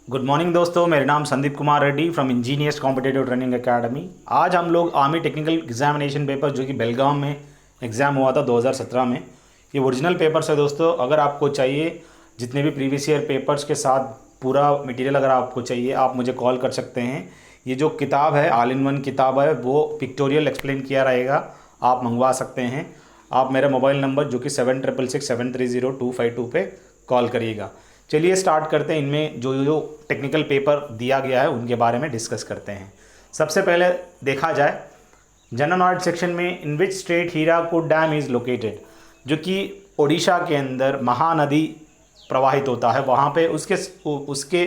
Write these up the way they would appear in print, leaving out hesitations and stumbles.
Good morning दोस्तों, मेरा नाम Sandeep Kumar Reddy from engineers competitive training academy. आज हम लोग आर्मी टेक्निकल एग्जामिनेशन पेपर जो कि बेलगाम में एग्ज़ाम हुआ था 2017 में, ये ओरिजिनल पेपर्स है दोस्तों। अगर आपको चाहिए जितने भी प्रीवियस ईयर पेपर्स के साथ पूरा मटेरियल अगर आपको चाहिए, आप मुझे कॉल कर सकते हैं। ये जो किताब है, ऑल इन वन किताब है, वो पिक्टोरियल एक्सप्लेन किया रहेगा, आप मंगवा सकते हैं। आप मेरा मोबाइल नंबर जो कि 7666730252 पे कॉल करिएगा। चलिए स्टार्ट करते हैं। इनमें जो जो टेक्निकल पेपर दिया गया है उनके बारे में डिस्कस करते हैं। सबसे पहले देखा जाए जनरल नॉलेज सेक्शन में, in which state Hirakud dam is located, जो कि ओडिशा के अंदर महानदी प्रवाहित होता है, वहाँ पे उसके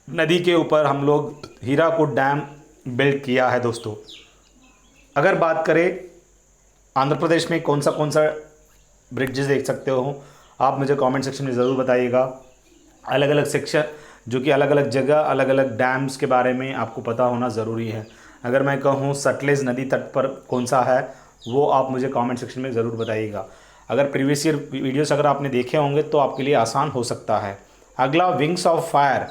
नदी के ऊपर हम लोग हीराकुड डैम बिल्ड किया है दोस्तों। अगर बात करें आंध्र प्रदेश में कौन सा ब्रिड्जेस देख सकते हो, आप मुझे कमेंट सेक्शन में ज़रूर बताइएगा। अलग अलग सेक्शन जो कि अलग अलग जगह अलग अलग डैम्स के बारे में आपको पता होना ज़रूरी है। अगर मैं कहूँ सतलेज नदी तट पर कौन सा है, वो आप मुझे कमेंट सेक्शन में ज़रूर बताइएगा। अगर प्रीवियस ईयर वीडियोस अगर आपने देखे होंगे तो आपके लिए आसान हो सकता है। अगला विंग्स ऑफ फायर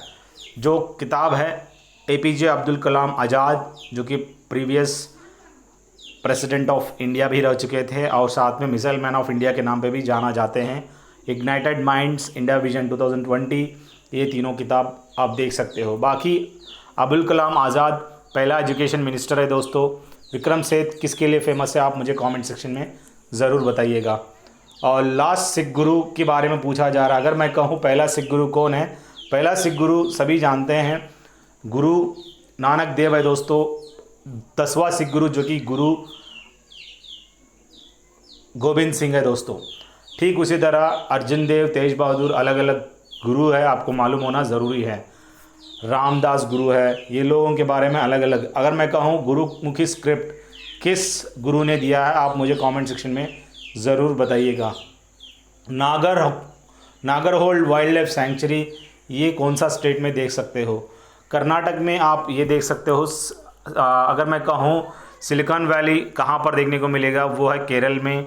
जो किताब है, APJ अब्दुल कलाम आज़ाद जो कि प्रीवियस प्रेसिडेंट ऑफ इंडिया भी रह चुके थे और साथ में मिसाइल मैन ऑफ इंडिया के नाम पे भी जाना जाते हैं। इग्नाइटेड माइंड्स, इंडिया विजन 2020, ये तीनों किताब आप देख सकते हो। बाकी अब्दुल कलाम आज़ाद पहला एजुकेशन मिनिस्टर है दोस्तों। विक्रम सेठ किसके लिए फेमस है, आप मुझे कमेंट सेक्शन में ज़रूर बताइएगा। और लास्ट सिख गुरु के बारे में पूछा जा रहा है। अगर मैं कहूँ पहला सिख गुरु कौन है, पहला सिख गुरु सभी जानते हैं, गुरु नानक देव है दोस्तों। 10वां सिख गुरु जो कि गुरु गोविंद सिंह है दोस्तों। ठीक उसी तरह अर्जुन देव, तेज बहादुर अलग अलग गुरु है, आपको मालूम होना ज़रूरी है। रामदास गुरु है, ये लोगों के बारे में अलग अलग। अगर मैं कहूँ गुरुमुखी स्क्रिप्ट किस गुरु ने दिया है, आप मुझे कमेंट सेक्शन में ज़रूर बताइएगा। नागरहोल वाइल्ड लाइफ सेंचुरी, ये कौन सा स्टेट में देख सकते हो, कर्नाटक में आप ये देख सकते हो। अगर मैं कहूँ सिलिकॉन वैली कहाँ पर देखने को मिलेगा, वो है केरल में।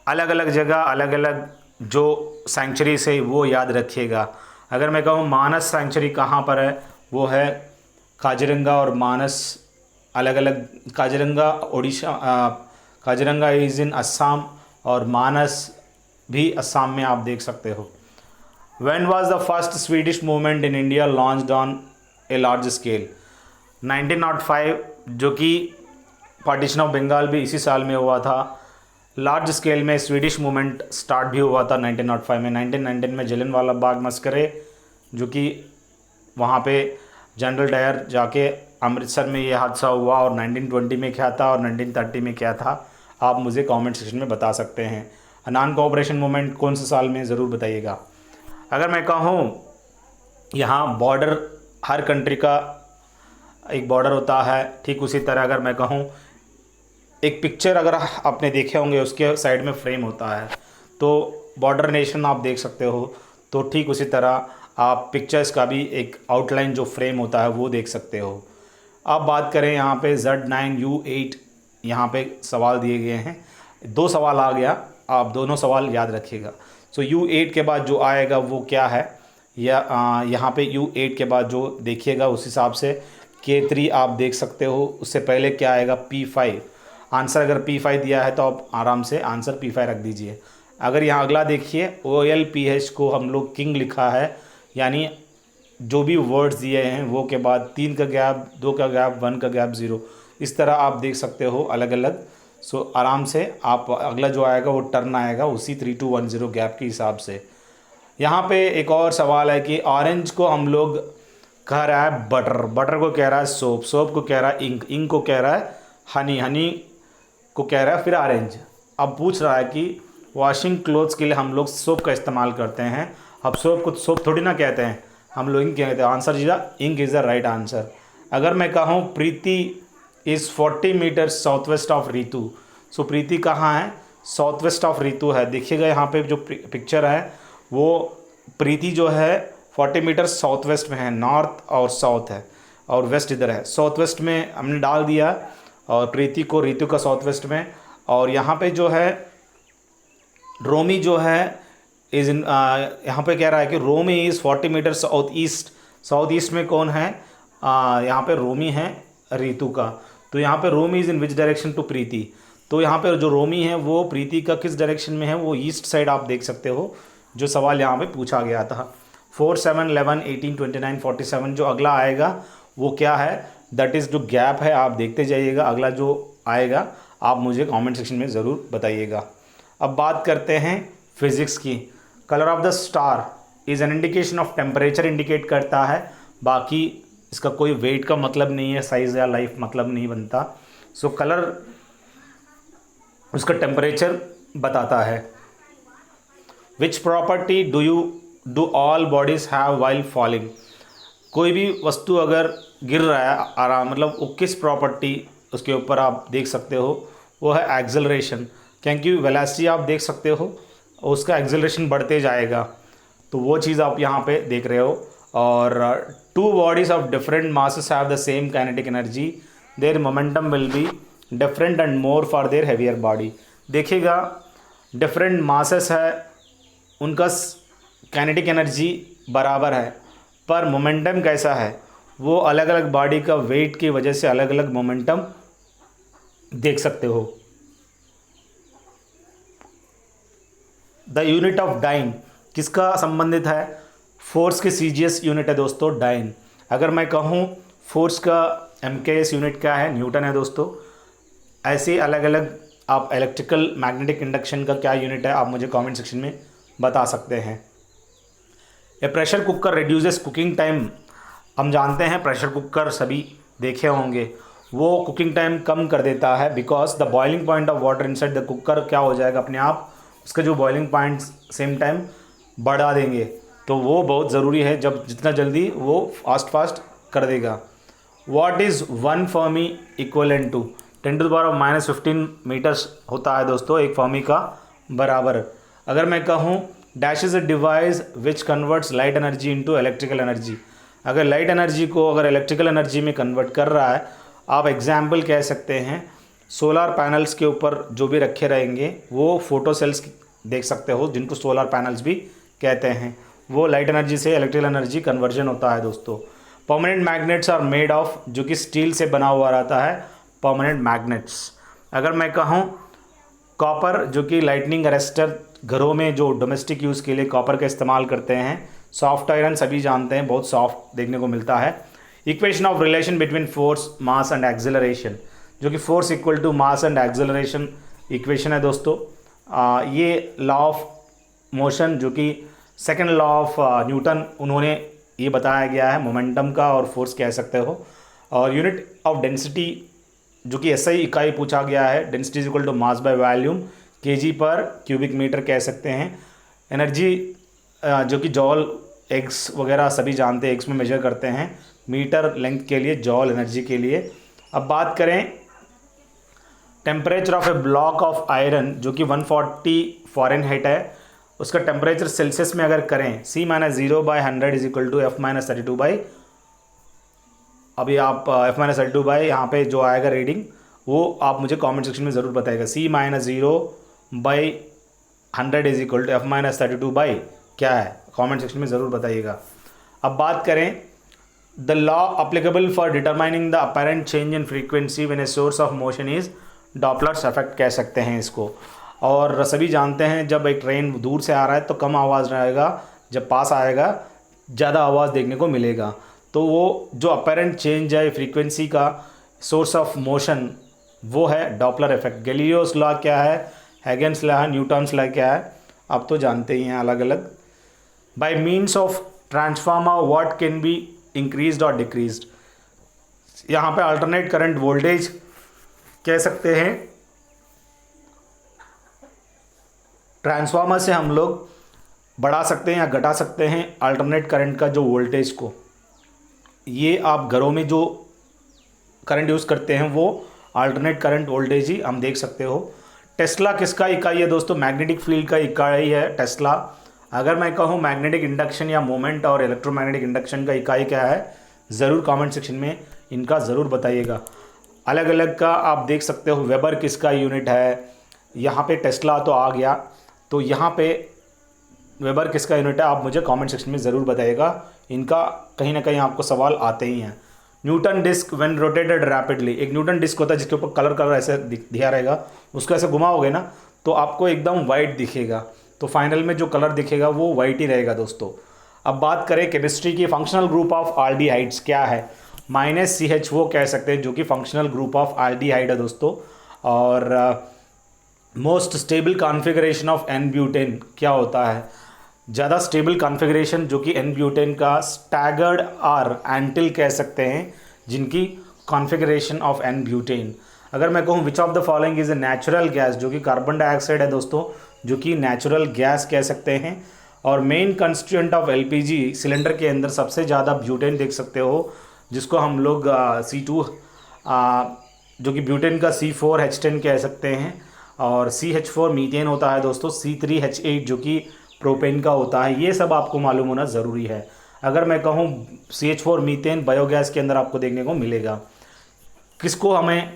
अलग अलग जगह अलग अलग जो सेंचुरीज है वो याद रखिएगा। अगर मैं कहूँ मानस सेंचुरी कहाँ पर है, वो है काजीरंगा और मानस अलग अलग। काजीरंगा ओडिशा, काजीरंगा इज़ इन असम और मानस भी असम में आप देख सकते हो। When was the first Swedish movement in India launched on a large scale, 1905, जो कि पार्टीशन ऑफ बंगाल भी इसी साल में हुआ था। लार्ज स्केल में स्वीडिश मूवमेंट स्टार्ट भी हुआ था 1905 में। 1919 में जलियांवाला बाग मस्करे, जो कि वहाँ पे जनरल डायर जाके अमृतसर में ये हादसा हुआ, और 1920 में क्या था और 1930 में क्या था, आप मुझे कमेंट सेक्शन में बता सकते हैं। नॉन कोऑपरेशन मूवमेंट कौन से साल में, ज़रूर बताइएगा। अगर मैं कहूँ यहाँ बॉर्डर, हर कंट्री का एक बॉर्डर होता है, ठीक उसी तरह अगर मैं कहूँ एक पिक्चर अगर आपने देखे होंगे उसके साइड में फ्रेम होता है, तो बॉर्डर नेशन आप देख सकते हो, तो ठीक उसी तरह आप पिक्चर्स का भी एक आउटलाइन जो फ्रेम होता है वो देख सकते हो। अब बात करें यहाँ पे Z9U8, यहाँ पे सवाल दिए गए हैं, 2 सवाल आ गया, आप दोनों सवाल याद रखिएगा। सो U8 के बाद जो आएगा वो क्या है, या यहाँ पे U8 के बाद जो देखिएगा उस हिसाब से K3 आप देख सकते हो। उससे पहले क्या आएगा, P5। आंसर अगर P5 दिया है तो आप आराम से आंसर P5 रख दीजिए। अगर यहाँ अगला देखिए, OLPH को हम लोग किंग लिखा है, यानी जो भी वर्ड्स दिए हैं वो के बाद 3 का गैप, 2 का गैप, 1 का गैप, 0, इस तरह आप देख सकते हो अलग अलग। सो आराम से आप अगला जो आएगा वो टर्न आएगा उसी 3210 गैप के हिसाब से। यहाँ पे एक और सवाल है कि ऑरेंज को हम लोग कह रहा है बटर, बटर को कह रहा है सोप, सोप को कह रहा है इंक, इंक को कह रहा है हनी, हनी को कह रहा है फिर ऑरेंज। अब पूछ रहा है कि वॉशिंग क्लोथ्स के लिए हम लोग सोप का इस्तेमाल करते हैं। अब सोप को सोप थोड़ी ना कहते हैं, हम लोग इंक कहते हैं। Answer ink is the right answer. अगर मैं कहूँ Preeti is 40 metre south west of Ritu, so Preeti कहाँ है, साउथ वेस्ट ऑफ रितु है। देखिएगा यहाँ पे जो पिक्चर है वो प्रीति जो है 40 मीटर साउथ वेस्ट में है, नॉर्थ और साउथ है और वेस्ट इधर है। साउथ वेस्ट में हमने डाल दिया और प्रीति को ऋतु का साउथ वेस्ट में। और यहाँ पे जो है रोमी जो है इज़ इन, यहाँ पे कह रहा है कि Romi is 40 metre south east south east में कौन है? यहाँ पे रोमी है रीतु का। तो यहाँ पे Romi is in which direction to Preeti. तो यहाँ पे जो रोमी है वो प्रीति का किस डायरेक्शन में है? वो ईस्ट साइड आप देख सकते हो, जो सवाल यहाँ पे पूछा गया था। 4, 7, 11, 18, 29, 47 जो अगला आएगा वो क्या है? दैट इज़ जो गैप है आप देखते जाइएगा, अगला जो आएगा आप मुझे कमेंट सेक्शन में ज़रूर बताइएगा। अब बात करते हैं फिज़िक्स की। Colour of the star is an indication of temperature indicate करता है, बाकी इसका कोई वेट का मतलब नहीं है, साइज़ या लाइफ मतलब नहीं बनता। सो कलर उसका टेम्परेचर बताता है। Which property do all bodies have while falling? कोई भी वस्तु अगर गिर रहा है आराम, मतलब वो किस प्रॉपर्टी उसके ऊपर आप देख सकते हो? वो है एक्सेलरेशन, क्योंकि वेलोसिटी आप देख सकते हो उसका एक्सेलरेशन बढ़ते जाएगा, तो वो चीज़ आप यहाँ पे देख रहे हो। और two bodies of different masses have the same kinetic energy, their momentum will be different and more for their heavier body. देखिएगा डिफरेंट मासेस है, उनका काइनेटिक एनर्जी बराबर है, पर मोमेंटम कैसा है? वो अलग अलग बॉडी का वेट की वजह से अलग अलग मोमेंटम देख सकते हो। द यूनिट ऑफ डाइन किसका संबंधित है? फोर्स के सीजीएस यूनिट है दोस्तों, डाइन। अगर मैं कहूँ फोर्स का एमकेएस यूनिट क्या है? न्यूटन है दोस्तों। ऐसे अलग अलग आप इलेक्ट्रिकल मैग्नेटिक इंडक्शन का क्या यूनिट है आप मुझे कमेंट सेक्शन में बता सकते हैं। A pressure cooker reduces cooking time. हम जानते हैं प्रेशर कुकर सभी देखे होंगे, वो कुकिंग टाइम कम कर देता है, because the boiling point of water inside the cooker क्या हो जाएगा अपने आप, उसका जो बॉइलिंग पॉइंट सेम टाइम बढ़ा देंगे। तो वो बहुत ज़रूरी है, जब जितना जल्दी वो फास्ट कर देगा। What is 1 fermi equivalent to? 10⁻⁻15 metres होता है दोस्तों एक फर्मी का बराबर। अगर मैं कहूँ dash is a device which converts light energy into electrical energy. अगर लाइट एनर्जी को अगर इलेक्ट्रिकल एनर्जी में कन्वर्ट कर रहा है, आप एग्जाम्पल कह सकते हैं सोलर पैनल्स के ऊपर जो भी रखे रहेंगे वो फोटो सेल्स देख सकते हो, जिनको सोलर पैनल्स भी कहते हैं। वो लाइट एनर्जी से इलेक्ट्रिकल एनर्जी कन्वर्जन होता है दोस्तों। Permanent magnets are made of, जो कि स्टील से बना हुआ रहता है परमानेंट मैग्नेट्स। अगर मैं कहूँ कॉपर, जो कि लाइटनिंग अरेस्टर घरों में जो डोमेस्टिक यूज़ के लिए कॉपर का इस्तेमाल करते हैं। सॉफ्ट आयरन सभी जानते हैं, बहुत सॉफ्ट देखने को मिलता है। Equation of relation between force mass and acceleration, जो कि force equal to mass and acceleration equation है दोस्तों। ये लॉ ऑफ मोशन, जो कि सेकेंड लॉ ऑफ न्यूटन, उन्होंने ये बताया गया है मोमेंटम का और फोर्स कह सकते हो। और यूनिट ऑफ डेंसिटी, जो कि ऐसा ही इकाई पूछा गया है, density is equal to mass by volume, kg पर क्यूबिक मीटर कह सकते हैं। एनर्जी जो कि जॉल एक्स वगैरह सभी जानते हैं, एक्स में मेजर करते हैं, मीटर लेंथ के लिए, जॉल एनर्जी के लिए। अब बात करें temperature of A block of iron, जो कि 140 फ़ारेनहाइट है, उसका टेम्परेचर सेल्सियस में अगर करें C-0/100 is equal to F-32/। अभी आप F-32 यहाँ पे जो आएगा रीडिंग वो आप मुझे कमेंट सेक्शन में ज़रूर बताइएगा। C-0/100 is equal to F-32 क्या है, कमेंट सेक्शन में ज़रूर बताइएगा। अब बात करें the law applicable for determining the apparent change in frequency when a source of motion is Doppler's effect कह सकते हैं इसको। और सभी जानते हैं जब एक ट्रेन दूर से आ रहा है तो कम आवाज़ रहेगा, जब पास आएगा ज़्यादा आवाज़ देखने को मिलेगा। तो वो जो अपेरेंट चेंज है फ्रीक्वेंसी का सोर्स ऑफ मोशन, वो है डॉपलर इफेक्ट। गैलीलियोस लॉ क्या है, हैगेन्स लॉ है, न्यूटन्स लॉ क्या है, आप तो जानते ही हैं अलग अलग। Bye means of transformer what can be increased और डिक्रीज्ड, यहाँ पे अल्टरनेट करंट वोल्टेज कह सकते हैं। ट्रांसफार्मर से हम लोग बढ़ा सकते हैं या घटा सकते हैं अल्टरनेट करंट का जो वोल्टेज को। ये आप घरों में जो करंट यूज़ करते हैं वो अल्टरनेट करंट वोल्टेज ही हम देख सकते हो। टेस्ला किसका इकाई है दोस्तों? मैग्नेटिक फील्ड का इकाई है टेस्ला। अगर मैं कहूँ मैग्नेटिक इंडक्शन या मोमेंट और इलेक्ट्रोमैग्नेटिक इंडक्शन का इकाई क्या है, ज़रूर कमेंट सेक्शन में इनका ज़रूर बताइएगा। अलग अलग का आप देख सकते हो। वेबर किसका यूनिट है, यहाँ पे टेस्ला तो आ गया, तो यहाँ पे वेबर किसका यूनिट है, आप मुझे कमेंट सेक्शन में ज़रूर बताइएगा। इनका कहीं ना कहीं आपको सवाल आते ही हैं। Newton disc when rotated rapidly, एक न्यूटन डिस्क होता है जिसके ऊपर कलर कलर ऐसे दिया रहेगा, उसको ऐसे घुमाओगे ना तो आपको एकदम वाइट दिखेगा, तो फाइनल में जो कलर दिखेगा वो वाइट ही रहेगा दोस्तों। अब बात करें केमिस्ट्री की, फंक्शनल ग्रुप ऑफ आल्डिहाइड्स क्या है, -CH वो कह सकते हैं जो कि फंक्शनल ग्रुप ऑफ आल्डिहाइड है दोस्तों। और most stable configuration of N butane क्या होता है, ज़्यादा स्टेबल कॉन्फ़िगरेशन जो कि एन ब्यूटेन का स्टैगर्ड आर एंटिल कह सकते हैं, जिनकी कॉन्फ़िगरेशन ऑफ एन ब्यूटेन। अगर मैं कहूँ which of the following is a natural gas, जो कि कार्बन डाइऑक्साइड है दोस्तों, जो कि नेचुरल गैस कह सकते हैं। और main constituent of LPG cylinder के अंदर सबसे ज़्यादा ब्यूटेन देख सकते हो, जिसको हम लोग C2 जो कि ब्यूटेन का C4H10 कह सकते हैं। और CH4 मीथेन होता है दोस्तों, C3H8 जो कि प्रोपेन का होता है। ये सब आपको मालूम होना ज़रूरी है। अगर मैं कहूँ CH4 मीथेन बायोगैस के अंदर आपको देखने को मिलेगा। किसको हमें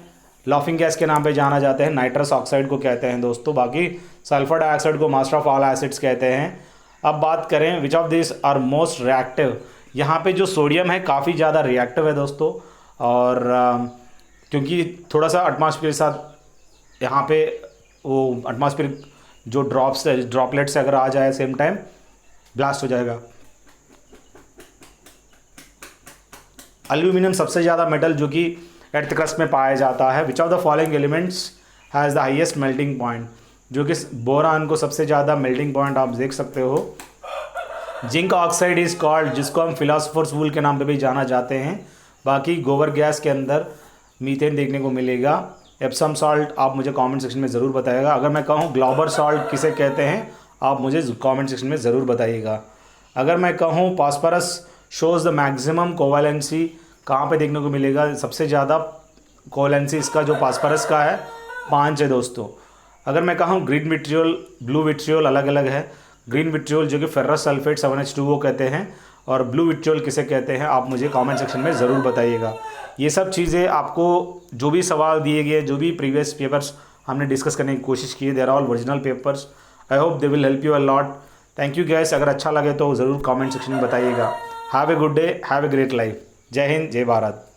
लाफिंग गैस के नाम पे जाना जाता है, नाइट्रस ऑक्साइड को कहते हैं दोस्तों। बाकी सल्फर डाइऑक्साइड को मास्टर ऑफ ऑल एसिड्स कहते हैं। अब बात करें which of this are most reactive, यहाँ पे जो सोडियम है काफ़ी ज़्यादा रिएक्टिव है दोस्तों। और क्योंकि थोड़ा सा एटमॉस्फेयर के साथ यहाँ पे वो एटमॉस्फेयर जो ड्रॉप्स है, ड्रॉपलेट्स अगर आ जाए सेम टाइम ब्लास्ट हो जाएगा। एल्यूमिनियम सबसे ज़्यादा मेटल जो कि एर्थ क्रस्ट में पाया जाता है। Which of the following elements has the highest melting point, जो कि बोरान को सबसे ज़्यादा मेल्टिंग पॉइंट आप देख सकते हो। जिंक ऑक्साइड इज़ कॉल्ड, जिसको हम फिलोसोफर्स वूल के नाम पे भी जाना जाते हैं। बाकी गोबर गैस के अंदर मीथेन देखने को मिलेगा। एप्सम सॉल्ट आप मुझे कमेंट सेक्शन में ज़रूर बताइएगा। अगर मैं कहूँ ग्लोबल सॉल्ट किसे कहते हैं, आप मुझे कमेंट सेक्शन में ज़रूर बताइएगा। अगर मैं कहूँ phosphorus shows the maximum covalency, कहाँ पे देखने को मिलेगा, सबसे ज़्यादा कोवैलेंसी इसका जो फास्फोरस का है 5 है दोस्तों। अगर मैं कहूँ ग्रीन विट्रियोल ब्लू विट्रियोल अलग अलग है। ग्रीन विट्रियोल जो कि फेरस सल्फेट 7H2O कहते हैं, और ब्लू विट्रियोल किसे कहते हैं आप मुझे कमेंट सेक्शन में ज़रूर बताइएगा। ये सब चीज़ें आपको जो भी सवाल दिए गए, जो भी प्रीवियस पेपर्स हमने डिस्कस करने की कोशिश की है, there all original papers. I hope they will help you a lot. Thank you guys. अगर अच्छा लगे तो ज़रूर कमेंट सेक्शन में बताइएगा। Have a good day, have a great life. Jai Hind, जय भारत।